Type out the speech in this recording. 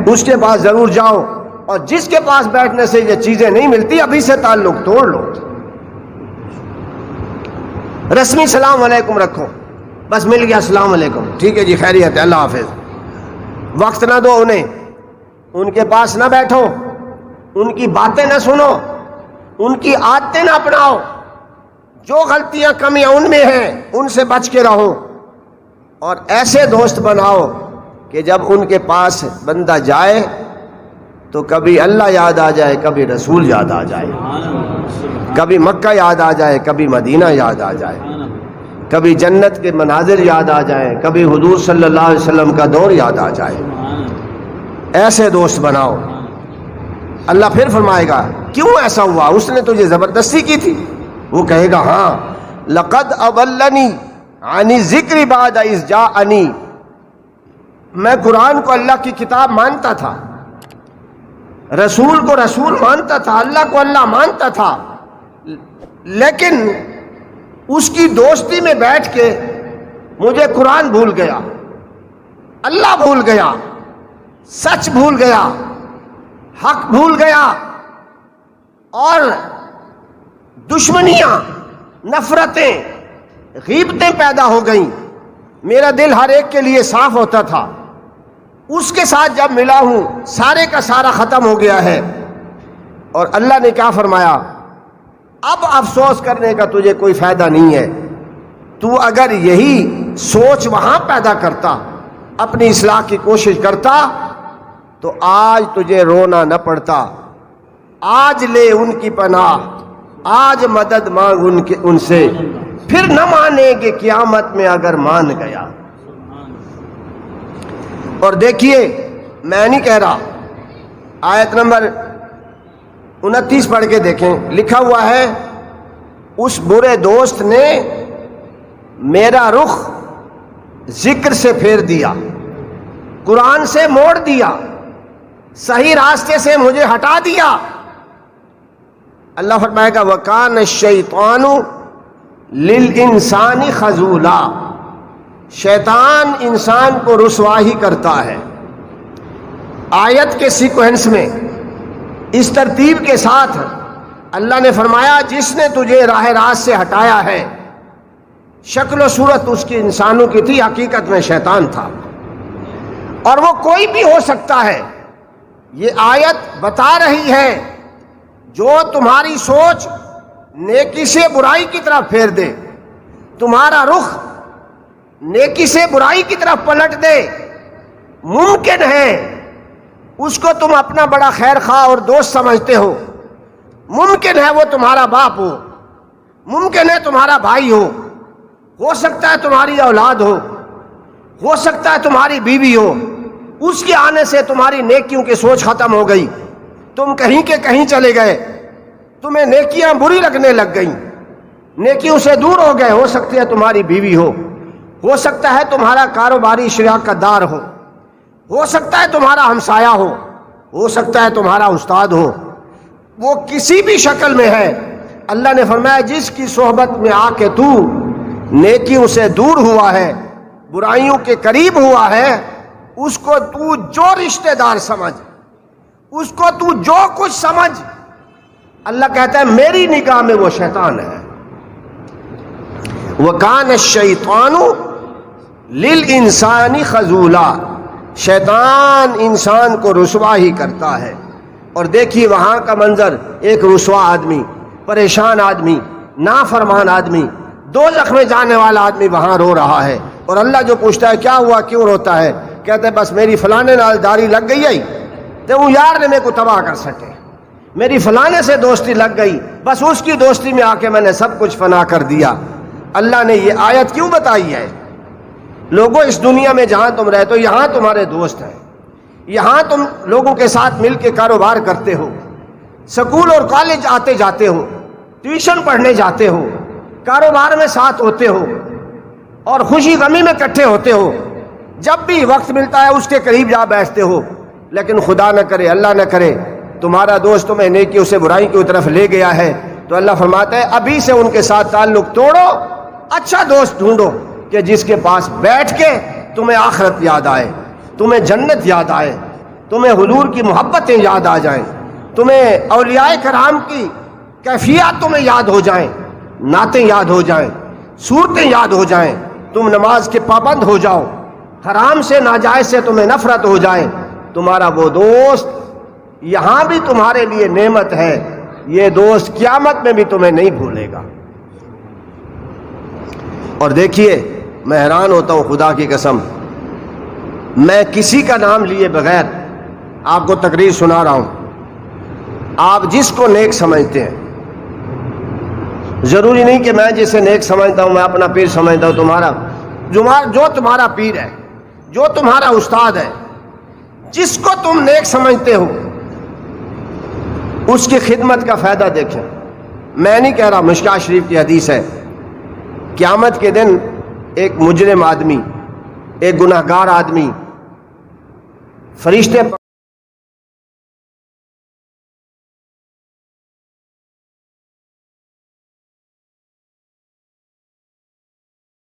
اس کے پاس ضرور جاؤ، اور جس کے پاس بیٹھنے سے یہ چیزیں نہیں ملتی ابھی سے تعلق توڑ لو۔ رسمی سلام علیکم رکھو، بس مل گیا السلام علیکم، ٹھیک ہے جی خیریت ہے اللہ حافظ۔ وقت نہ دو انہیں، ان کے پاس نہ بیٹھو، ان کی باتیں نہ سنو، ان کی عادتیں نہ اپناؤ، جو غلطیاں کمیاں ان میں ہیں ان سے بچ کے رہو، اور ایسے دوست بناؤ کہ جب ان کے پاس بندہ جائے تو کبھی اللہ یاد آ جائے، کبھی رسول یاد آ جائے، کبھی مکہ یاد آ جائے، کبھی مدینہ یاد آ جائے، کبھی جنت کے مناظر یاد آ جائیں، کبھی حضور صلی اللہ علیہ وسلم کا دور یاد آ جائے۔ ایسے دوست بناؤ۔ اللہ پھر فرمائے گا کیوں ایسا ہوا، اس نے تجھے زبردستی کی تھی؟ وہ کہے گا ہاں، لقد اضلنی عن الذکر بعد اذ جاءنی، میں قرآن کو اللہ کی کتاب مانتا تھا، رسول کو رسول مانتا تھا، اللہ کو اللہ مانتا تھا، لیکن اس کی دوستی میں بیٹھ کے مجھے قرآن بھول گیا، اللہ بھول گیا، سچ بھول گیا، حق بھول گیا، اور دشمنیاں، نفرتیں، غیبتیں پیدا ہو گئیں۔ میرا دل ہر ایک کے لیے صاف ہوتا تھا، اس کے ساتھ جب ملا ہوں سارے کا سارا ختم ہو گیا ہے۔ اور اللہ نے کیا فرمایا، اب افسوس کرنے کا تجھے کوئی فائدہ نہیں ہے، تو اگر یہی سوچ وہاں پیدا کرتا، اپنی اصلاح کی کوشش کرتا، تو آج تجھے رونا نہ پڑتا۔ آج لے ان کی پناہ، آج مدد مانگ ان سے، پھر نہ مانے گے قیامت میں اگر مان گیا۔ اور دیکھیے، میں نہیں کہہ رہا، آیت نمبر 29 پڑھ کے دیکھیں، لکھا ہوا ہے اس برے دوست نے میرا رخ ذکر سے پھیر دیا، قرآن سے موڑ دیا، صحیح راستے سے مجھے ہٹا دیا۔ اللہ فرمائے گا وَكَانَ الشَّيْطَانُ لِلْإِنسَانِ خَذُولًا، شیطان انسان کو رسوا ہی کرتا ہے۔ آیت کے سیکوینس میں اس ترتیب کے ساتھ اللہ نے فرمایا جس نے تجھے راہ راست سے ہٹایا ہے، شکل و صورت اس کی انسانوں کی تھی، حقیقت میں شیطان تھا، اور وہ کوئی بھی ہو سکتا ہے۔ یہ آیت بتا رہی ہے جو تمہاری سوچ نیکی سے برائی کی طرف پھیر دے، تمہارا رخ نیکی سے برائی کی طرف پلٹ دے، ممکن ہے اس کو تم اپنا بڑا خیر خواہ اور دوست سمجھتے ہو، ممکن ہے وہ تمہارا باپ ممکن ہے تمہارا بھائی ہو سکتا ہے تمہاری اولاد ہو سکتا ہے تمہاری بیوی ہو، اس کے آنے سے تمہاری نیکیوں کی سوچ ختم ہو گئی، تم کہیں کے کہیں چلے گئے، تمہیں نیکیاں بری لگنے لگ گئیں، نیکیوں سے دور ہو گئے۔ ہو سکتی ہے تمہاری بیوی ہو سکتا ہے تمہارا کاروباری شراکت دار ہو سکتا ہے تمہارا ہمسایہ ہو سکتا ہے تمہارا استاد ہو، وہ کسی بھی شکل میں ہے۔ اللہ نے فرمایا جس کی صحبت میں آ کے تو نیکیوں سے دور ہوا ہے، برائیوں کے قریب ہوا ہے، اس کو تو جو رشتہ دار سمجھ، اس کو تو جو کچھ سمجھ، اللہ کہتا ہے میری نگاہ میں وہ شیطان ہے۔ وَكَانَ الشَّيْطَانُ لِلْإِنسَانِ خَذُولًا، شیطان انسان کو رسوا ہی کرتا ہے۔ اور دیکھیے وہاں کا منظر، ایک رسوا آدمی، پریشان آدمی، نافرمان آدمی، دوزخ میں جانے والا آدمی وہاں رو رہا ہے، اور اللہ جو پوچھتا ہے کیا ہوا، کیوں روتا ہے، کہتے ہیں بس میری فلانے نال داری لگ گئی ہے تو وہ یار نے میرے کو تباہ کر سکے، میری فلانے سے دوستی لگ گئی، بس اس کی دوستی میں آ کے میں نے سب کچھ فنا کر دیا۔ اللہ نے یہ آیت کیوں بتائی ہے؟ لوگوں اس دنیا میں جہاں تم رہتے ہو یہاں تمہارے دوست ہیں، یہاں تم لوگوں کے ساتھ مل کے کاروبار کرتے ہو، سکول اور کالج آتے جاتے ہو، ٹیوشن پڑھنے جاتے ہو، کاروبار میں ساتھ ہوتے ہو، اور خوشی غمی میں اکٹھے ہوتے ہو، جب بھی وقت ملتا ہے اس کے قریب جا بیٹھتے ہو۔ لیکن خدا نہ کرے، اللہ نہ کرے، تمہارا دوست تمہیں نیکیوں سے برائی کی طرف لے گیا ہے، تو اللہ فرماتا ہے ابھی سے ان کے ساتھ تعلق توڑو، اچھا دوست ڈھونڈو کہ جس کے پاس بیٹھ کے تمہیں آخرت یاد آئے، تمہیں جنت یاد آئے، تمہیں حضور کی محبتیں یاد آ جائیں، تمہیں اولیاء کرام کی کیفیات تمہیں یاد ہو جائیں، نعتیں یاد ہو جائیں، صورتیں یاد ہو جائیں، تم نماز کے پابند ہو جاؤ، حرام سے ناجائز سے تمہیں نفرت ہو جائے، تمہارا وہ دوست یہاں بھی تمہارے لیے نعمت ہے، یہ دوست قیامت میں بھی تمہیں نہیں بھولے گا۔ اور دیکھیے، میں حیران ہوتا ہوں خدا کی قسم، میں کسی کا نام لیے بغیر آپ کو تقریر سنا رہا ہوں، آپ جس کو نیک سمجھتے ہیں، ضروری نہیں کہ میں جسے نیک سمجھتا ہوں میں اپنا پیر سمجھتا ہوں، جو تمہارا پیر ہے، جو تمہارا استاد ہے، جس کو تم نیک سمجھتے ہو اس کی خدمت کا فائدہ دیکھیں۔ میں نہیں کہہ رہا، مشکاہ شریف کی حدیث ہے، قیامت کے دن ایک مجرم آدمی، ایک گناہگار آدمی، فرشتے